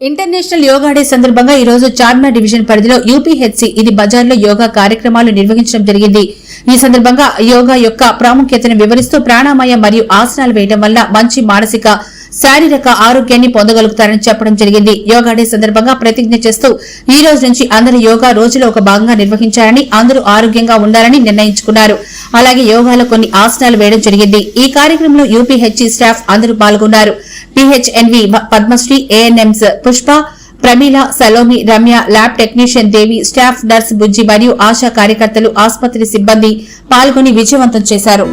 International yoga day సందర్భంగా ఈ రోజు చార్మినార్ డివిజన్ పరిధిలో యూపీహెచ్సి ఇది బజార్లో యోగా కార్యక్రమాలు నిర్వహించడం జరిగింది. ఈ సందర్భంగా యోగా యొక్క ప్రాముఖ్యతను వివరిస్తూ ప్రాణాయామ మరియు ఆసనాలు వేయడం వల్ల మంచి మానసిక శారీరక ఆరోగ్యాన్ని పొందగలుగుతారని చెప్పడం జరిగింది. యోగా డే సందర్భంగా ప్రతిజ్ఞ చేస్తూ ఈ రోజు నుంచి అందరూ యోగా రోజులో ఒక భాగంగా నిర్వహించాలని, అందరూ ఆరోగ్యంగా ఉండాలని నిర్ణయించుకున్నారు. అలాగే యోగాలో కొన్ని ఆసనాలు వేయడం జరిగింది. ఈ కార్యక్రమంలో యూపీహెచ్సి స్టాఫ్ అందరూ పాల్గొన్నారు. PHNV Padmashri, ANMs Pushpa, Pramila, Salomi, Ramya, lab technician Devi, staff nurse Bujji మరియు ఆశా కార్యకర్తలు, ఆసుపత్రి సిబ్బంది పాల్గొని విజయవంతం చేశారు.